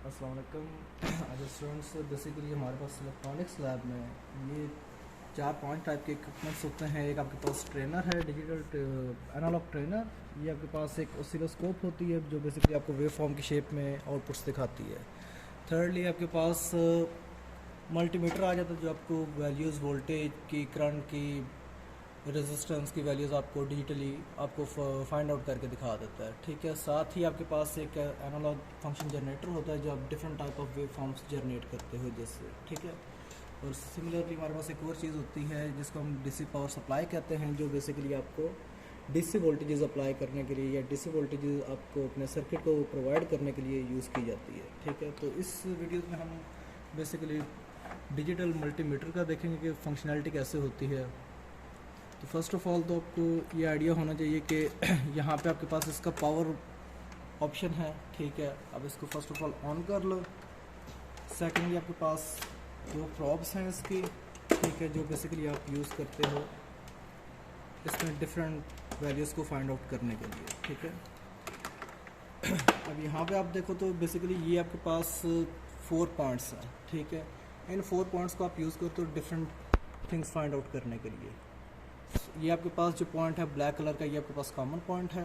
अस्सलाम वालेकुम। आज स्टूडेंट्स बेसिकली हमारे पास इलेक्ट्रॉनिक्स लैब में ये 4-5 टाइप के इक्विपमेंट्स होते हैं। एक आपके पास ट्रेनर है, डिजिटल एनालॉग ट्रेनर। ये आपके पास एक ऑसिलोस्कोप होती है जो बेसिकली आपको वेव फॉर्म की शेप में आउटपुट्स दिखाती है। थर्डली आपके पास मल्टीमीटर आ जाता है जो आपको वैल्यूज़ वोल्टेज की, करंट की, रेजिस्टेंस की वैल्यूज़ आपको डिजिटली आपको फाइंड आउट करके दिखा देता है। ठीक है, साथ ही आपके पास एक एनालॉग फंक्शन जनरेटर होता है जो आप different type of wave forms generate करते हो जिससे। ठीक है, और सिमिलरली हमारे पास एक और चीज़ होती है जिसको हम डीसी पावर सप्लाई कहते हैं, जो बेसिकली आपको डीसी वोल्टेजेस अप्लाई करने के लिए या डीसी वोल्टेजेस आपको अपने सर्किट को प्रोवाइड करने के लिए यूज़ की जाती है। ठीक है, तो इस वीडियो में हम बेसिकली डिजिटल मल्टीमीटर का देखेंगे कि फंक्शनैलिटी कैसे होती है। तो फर्स्ट ऑफ ऑल तो आपको ये आइडिया होना चाहिए कि यहाँ पे आपके पास इसका पावर ऑप्शन है। ठीक है, अब इसको फर्स्ट ऑफ ऑल ऑन कर लो। सेकेंडली आपके पास दो प्रॉब्स हैं इसकी। ठीक है, जो बेसिकली आप यूज़ करते हो इसमें डिफरेंट वैल्यूज़ को फाइंड आउट करने के लिए। ठीक है, अब यहाँ पे आप देखो तो बेसिकली ये आपके पास 4 पॉइंट्स हैं। ठीक है, इन 4 पॉइंट्स को आप यूज़ करते हो डिफरेंट थिंग्स फाइंड आउट करने के लिए। ये आपके पास जो पॉइंट है ब्लैक कलर का, ये आपके पास कॉमन पॉइंट है।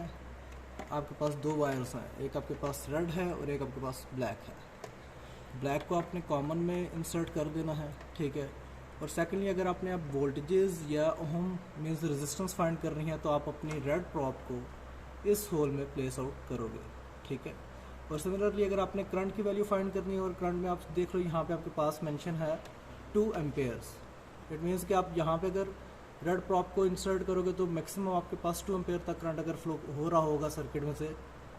आपके पास दो वायर्स हैं, एक आपके पास रेड है और एक आपके पास ब्लैक है। ब्लैक को आपने कॉमन में इंसर्ट कर देना है। ठीक है, और सेकेंडली अगर आपने आप वोल्टेजेस या ओम मीन्स रेजिस्टेंस फाइंड करनी है तो आप अपनी रेड प्रॉप को इस होल में प्लेस आउट करोगे। ठीक है, और सिमिलरली अगर आपने करंट की वैल्यू फाइंड करनी है और करंट में आप देख लो यहाँ पे आपके पास मेंशन है 2 एम्पेयर्स। इट मीन्स कि आप यहाँ पे अगर रेड प्रॉप को इंसर्ट करोगे तो मैक्सिमम आपके पास 2 एम्पेयर तक करंट अगर फ्लो हो रहा होगा सर्किट में से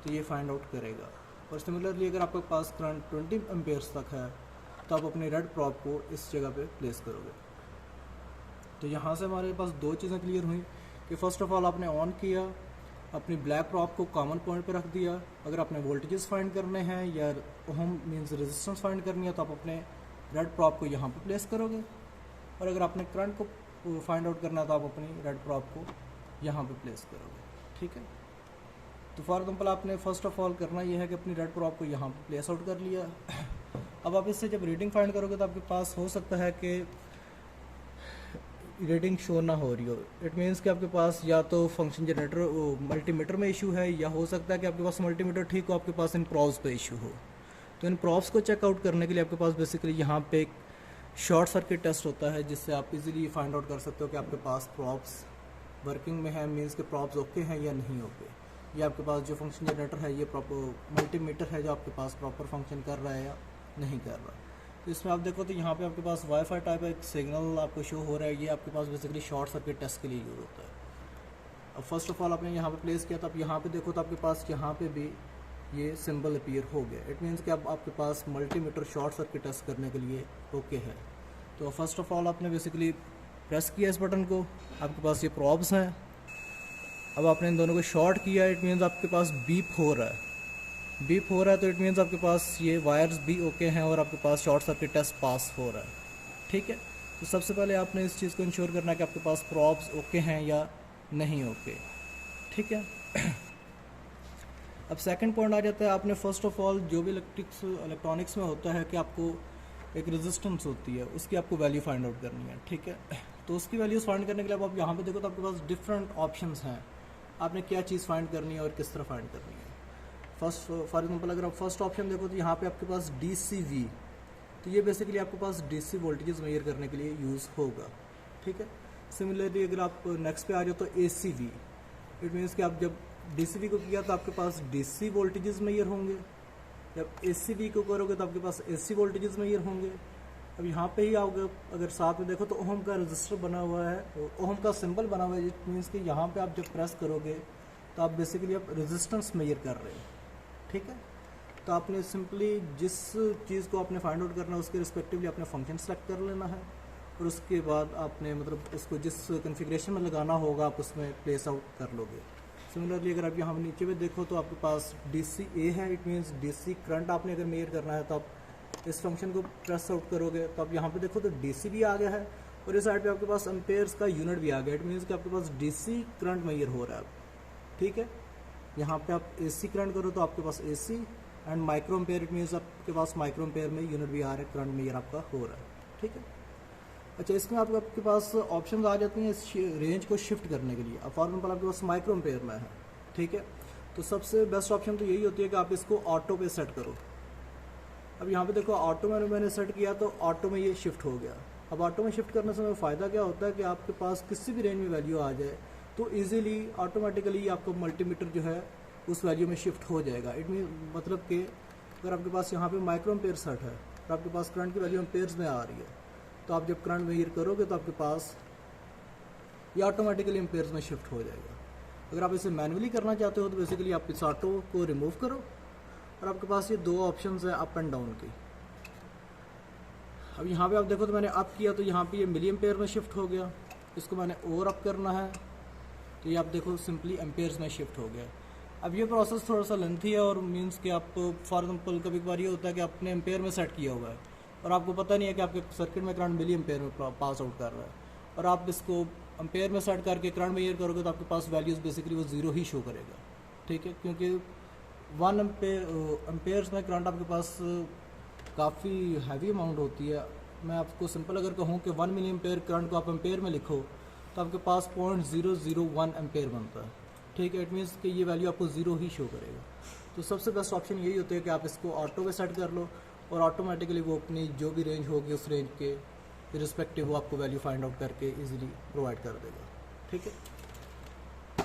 तो ये फाइंड आउट करेगा। और सिमिलरली अगर आपके पास करंट 20 एम्पेयर्स तक है तो आप अपने रेड प्रॉप को इस जगह पे प्लेस करोगे। तो यहाँ से हमारे पास दो चीज़ें क्लियर हुई कि फर्स्ट ऑफ ऑल आपने ऑन किया, अपनी ब्लैक प्रॉप को कॉमन पॉइंट पे रख दिया। अगर आपने वोल्टेजेस फाइंड करने हैं या ओम मीन्स रेजिस्टेंस फाइंड करनी है तो आप अपने रेड प्रॉप को यहाँ पे प्लेस करोगे। और अगर आपने करंट को फाइंड आउट करना है तो आप अपनी रेड प्रॉप को यहाँ पे प्लेस करोगे। ठीक है, तो फॉर एग्जांपल आपने फर्स्ट ऑफ ऑल करना ये है कि अपनी रेड प्रॉप को यहाँ पे प्लेस आउट कर लिया। अब आप इससे जब रीडिंग फाइंड करोगे तो आपके पास हो सकता है कि रीडिंग शो ना हो रही हो। इट मीन्स कि आपके पास या तो फंक्शन जनरेटर मल्टीमीटर में इशू है, या हो सकता है कि आपके पास मल्टीमीटर ठीक हो, आपके पास इन प्रॉब्स पे इशू हो। तो इन प्रॉब्स को चेकआउट करने के लिए आपके पास बेसिकली यहाँ पे एक शॉर्ट सर्किट टेस्ट होता है जिससे आप इजीली फाइंड आउट कर सकते हो कि आपके पास प्रॉप्स वर्किंग में है, मींस के प्रॉप्स ओके हैं या नहीं ओके। ये आपके पास जो फंक्शन जनरेटर है ये प्रॉपर मल्टीमीटर है जो आपके पास प्रॉपर फंक्शन कर रहा है या नहीं कर रहा। तो इसमें आप देखो तो यहाँ पे आपके पास वाईफाई टाइप एक सिग्नल आपको शो हो रहा है। ये आपके पास बेसिकली शॉर्ट सर्किट टेस्ट के लिए यूज़ होता है। अब फर्स्ट ऑफ ऑल आपने यहाँ पे प्लेस किया तो आप यहाँ पे देखो तो आपके पास यहाँ पे भी ये सिंबल अपीयर हो गया। इट मीन्स कि अब आपके पास मल्टीमीटर शॉर्ट सर्किट टेस्ट करने के लिए ओके है। तो फर्स्ट ऑफ ऑल आपने बेसिकली प्रेस किया इस बटन को, आपके पास ये प्रॉब्स हैं। अब आपने इन दोनों को शॉर्ट किया, इट मीन्स आपके पास बीप हो रहा है। बीप हो रहा है तो इट मीन्स आपके पास ये वायर्स भी ओके हैं और आपके पास शॉर्ट सर्किट टेस्ट पास हो रहा है। ठीक है, तो सबसे पहले आपने इस चीज़ को इंश्योर करना है कि आपके पास प्रॉब्स ओके हैं या नहीं ओके। ठीक है, अब सेकंड पॉइंट आ जाता है, आपने फर्स्ट ऑफ ऑल जो भी इलेक्ट्रॉनिक्स में होता है कि आपको एक रेजिस्टेंस होती है उसकी आपको वैल्यू फाइंड आउट करनी है। ठीक है, तो उसकी वैल्यूज़ फाइंड करने के लिए अब आप यहाँ पे देखो तो आपके पास डिफरेंट ऑप्शंस हैं, आपने क्या चीज़ फाइंड करनी है और किस तरह फाइंड करनी है। फर्स्ट फॉर एग्जांपल अगर आप फर्स्ट ऑप्शन देखो तो यहाँ पे आपके पास DCV, तो ये बेसिकली आपके पास DC वोल्टेजेस मेजर करने के लिए यूज़ होगा। ठीक है, सिमिलरली अगर आप नेक्स्ट पे आ जाओ तो ACV, इट मीन्स कि आप जब DCV को किया तो आपके पास DC वोल्टेजेस मेजर होंगे, जब ACV को करोगे तो आपके पास AC वोल्टेजेस मेजर होंगे। अब यहाँ पे ही आओगे अगर साथ में देखो तो ओम का रजिस्टर बना हुआ है, ओम का सिंबल बना हुआ है। इट मीन्स कि यहाँ पे आप जब प्रेस करोगे तो आप बेसिकली आप रेजिस्टेंस मेजर कर रहे हो। ठीक है, तो आपने सिंपली जिस चीज़ को आपने फाइंड आउट करना है उसके रिस्पेक्टिवली अपने फंक्शन सेलेक्ट कर लेना है और उसके बाद आपने मतलब इसको जिस कन्फिग्रेशन में लगाना होगा आप उसमें प्लेस आउट कर लोगे। सिमिलरली अगर आप यहाँ नीचे में देखो तो आपके पास DCA है, इट मीन्स DC करंट आपने अगर मेजर करना है तो आप इस फंक्शन को प्रेस आउट करोगे तो आप यहाँ पे देखो तो DC भी आ गया है और इस साइड पे आपके पास एम्पेयर्स का यूनिट भी आ गया। इट मीन्स कि आपके पास DC करंट मेजर हो रहा है। ठीक है, यहाँ पे आप AC करंट करो तो आपके पास AC, and micro ampere it means आपके पास माइक्रो एम्पेयर में यूनिट भी आ रहा है, करंट मेजर आपका हो रहा है, ठीक है। अच्छा, इसमें आपके पास ऑप्शंस आ जाती हैं इस रेंज को शिफ्ट करने के लिए। अब फॉर एग्जाम्पल आपके पास माइक्रो एम्पेयर में है, ठीक है, तो सबसे बेस्ट ऑप्शन तो यही होती है कि आप इसको ऑटो पे सेट करो। अब यहाँ पे देखो ऑटो में मैंने सेट किया तो ऑटो में ये शिफ्ट हो गया। अब ऑटो में शिफ्ट करने से फ़ायदा क्या होता है कि आपके पास किसी भी रेंज में वैल्यू आ जाए तो इजीली ऑटोमेटिकली आपका मल्टीमीटर जो है उस वैल्यू में शिफ्ट हो जाएगा। इट मीन मतलब कि अगर आपके पास यहाँ पे माइक्रो एम्पेयर सेट है तो आपके पास करंट की वैल्यू एम्पेयर्स में आ रही है, तो आप जब करंट मेजर करोगे तो आपके पास ये ऑटोमेटिकली एम्पेयर्स में शिफ्ट हो जाएगा। अगर आप इसे मैनुअली करना चाहते हो तो बेसिकली आप इस ऑटो को रिमूव करो और आपके पास ये दो ऑप्शंस है अप एंड डाउन की। अब यहाँ पे आप देखो तो मैंने अप किया तो यहाँ पे ये मिली एम्पेयर में शिफ्ट हो गया, इसको मैंने और अप करना है तो ये आप देखो सिंपली एम्पेयर्स में शिफ्ट हो गया। अब ये प्रोसेस थोड़ा सा लेंथी है और मींस कि आप फॉर एग्जांपल कभी कभार ये होता है कि आपने एम्पेयर में सेट किया हुआ है और आपको पता नहीं है कि आपके सर्किट में करंट मिली एम्पेयर में पास आउट कर रहा है, और आप इसको एम्पेयर में सेट करके करंट मेजर करोगे तो आपके पास वैल्यूज़ बेसिकली वो ज़ीरो ही शो करेगा, ठीक है, क्योंकि 1 एम्पेयर्स में करंट आपके पास काफ़ी हैवी अमाउंट होती है। मैं आपको सिंपल अगर कहूँ कि 1 मिली एम्पेयर करंट को आप एम्पेयर में लिखो तो आपके पास 0.001 एम्पेयर बनता है, ठीक है। इट मीन्स कि ये वैल्यू आपको ज़ीरो ही शो करेगा। तो सबसे बेस्ट ऑप्शन यही होता है कि आप इसको ऑटो पे सेट कर लो और ऑटोमेटिकली वो अपनी जो भी रेंज होगी उस रेंज के रिस्पेक्टिव वो आपको वैल्यू फाइंड आउट करके इजीली प्रोवाइड कर देगा, ठीक है।